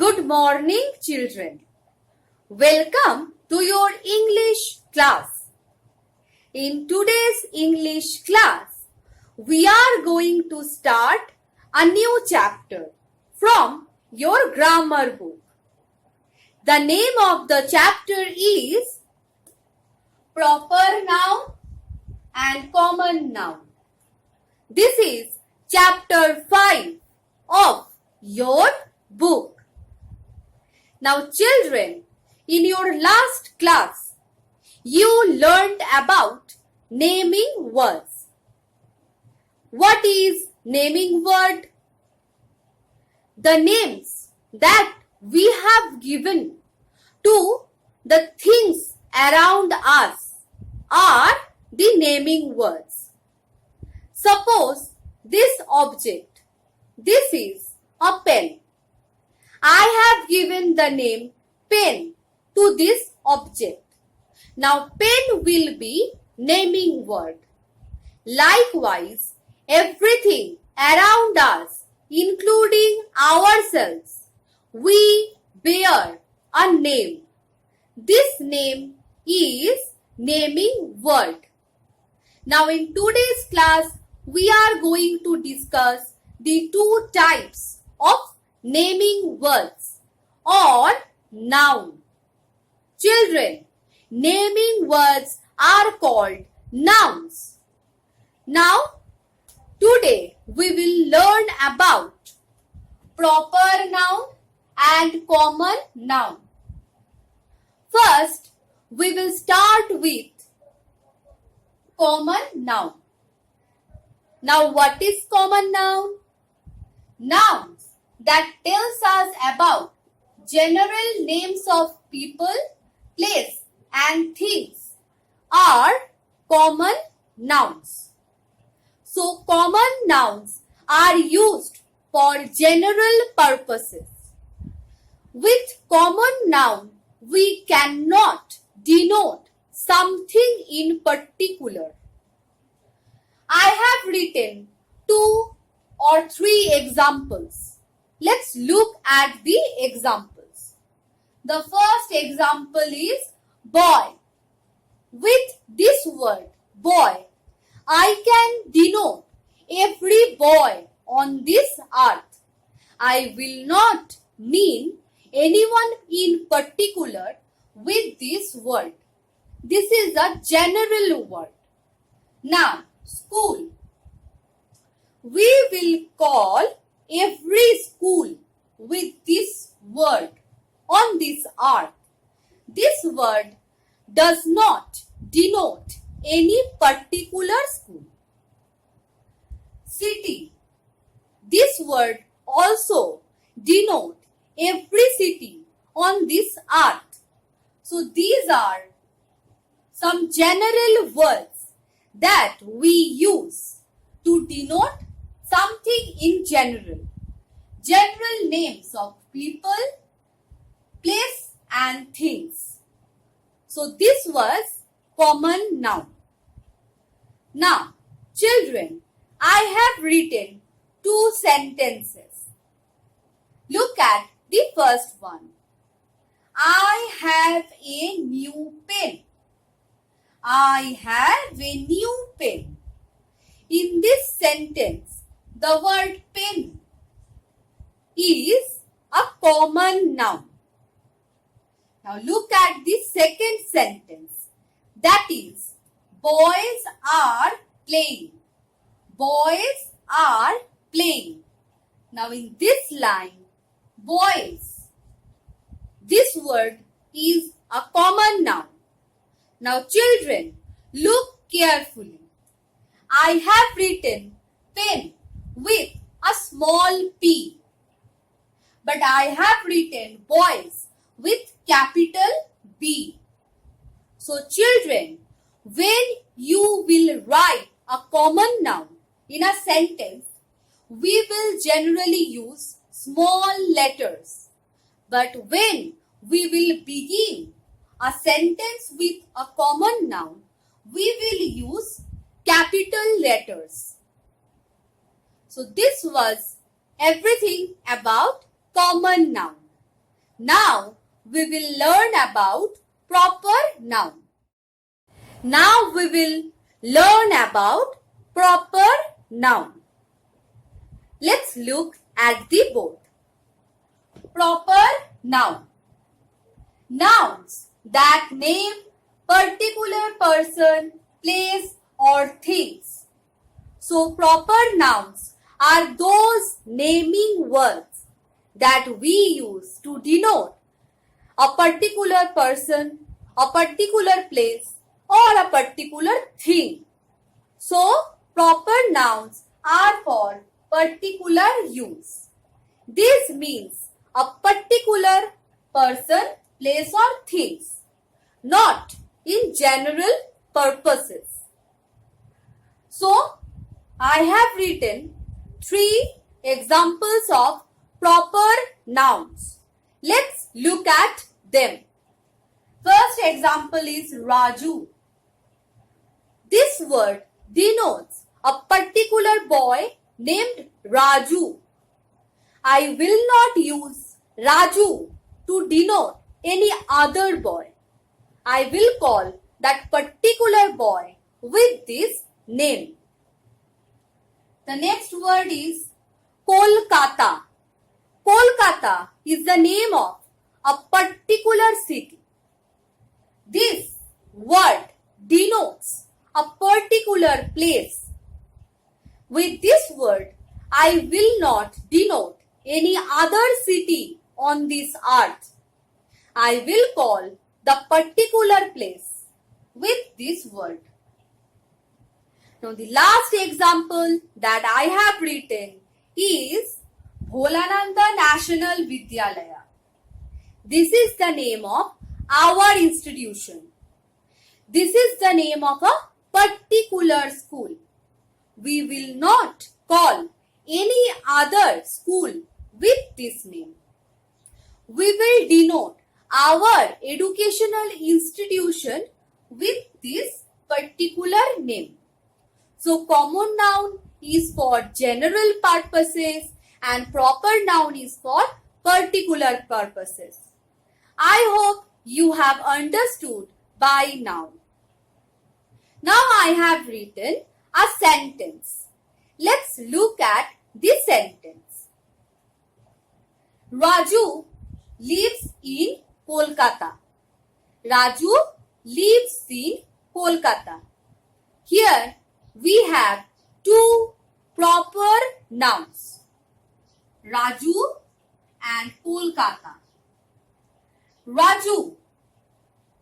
Good morning, children. Welcome to your English class. In today's English class, we are going to start a new chapter from your grammar book. The name of the chapter is Proper Noun and Common Noun. This is chapter 5 of your book. Now children, in your last class, you learned about naming words. What is naming word? The names that we have given to the things around us are the naming words. Suppose this object, this is a pen. I have given the name pen to this object. Now pen will be naming word. Likewise, everything around us, including ourselves, we bear a name. This name is naming word. Now in today's class, we are going to discuss the two types of naming words or noun. Children, naming words are called nouns. Now, today we will learn about proper noun and common noun. First, we will start with common noun. Now, what is common noun? Nouns that tells us about general names of people, place and things are common nouns. So common nouns are used for general purposes. With common noun, we cannot denote something in particular. I have written 2 or 3 examples. Let's look at the examples. The first example is boy. With this word boy, I can denote every boy on this earth. I will not mean anyone in particular with this word. This is a general word. Now, school. We will call every school with this word on this earth. This word does not denote any particular school. City. This word also denote every city on this earth. So these are some general words that we use to denote something in general. General names of people, place and things. So this was common noun. Now, children, I have written 2 sentences. Look at the first one. I have a new pen. I have a new pen. In this sentence, the word pen is a common noun. Now look at the second sentence. That is, boys are playing. Boys are playing. Now in this line, boys, this word is a common noun. Now children, look carefully. I have written pen with a small p. But I have written boys with capital B. So children, when you will write a common noun in a sentence, we will generally use small letters. But when we will begin a sentence with a common noun, we will use capital letters. So this was everything about common noun. Now we will learn about proper noun. Now we will learn about proper noun. Let's look at the board. Proper noun. Nouns that name particular person, place or things. So proper nouns are those naming words that we use to denote a particular person, a particular place or a particular thing. So proper nouns are for particular use. This means a particular person, place or things, not in general purposes. So I have written 3 examples of proper nouns. Let's look at them. First example is Raju. This word denotes a particular boy named Raju. I will not use Raju to denote any other boy. I will call that particular boy with this name. The next word is Kolkata. Kolkata is the name of a particular city. This word denotes a particular place. With this word, I will not denote any other city on this earth. I will call the particular place with this word. Now the last example that I have written is Bholananda National Vidyalaya. This is the name of our institution. This is the name of a particular school. We will not call any other school with this name. We will denote our educational institution with this particular name. So common noun is for general purposes and proper noun is for particular purposes. I hope you have understood by now. Now I have written a sentence. Let's look at this sentence. Raju lives in Kolkata. Raju lives in Kolkata. Here we have 2 proper nouns, Raju and Kolkata. Raju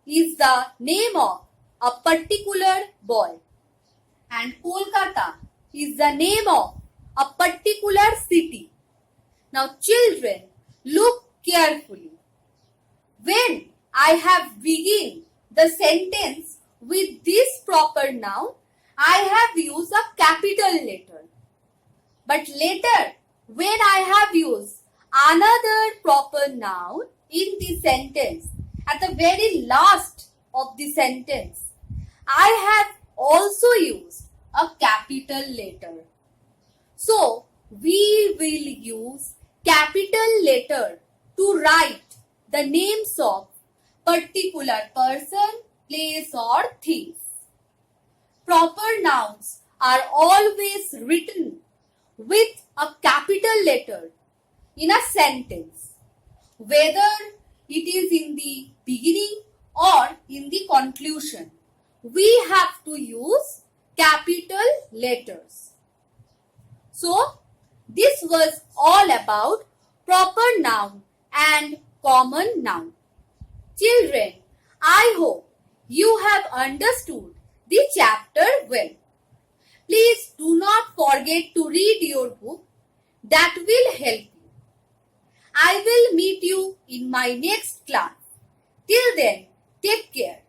is the name of a particular boy and Kolkata is the name of a particular city. Now children, look carefully. When I have begun the sentence with this proper noun, I have used a capital letter. But later, when I have used another proper noun in the sentence, at the very last of the sentence, I have also used a capital letter. So, we will use capital letter to write the names of particular person, place or things. Proper nouns are always written with a capital letter in a sentence, whether it is in the beginning or in the conclusion. We have to use capital letters. So, this was all about proper noun and common noun. Children, I hope you have understood the chapter well. Please do not forget to read your book. That will help you. I will meet you in my next class. Till then, take care.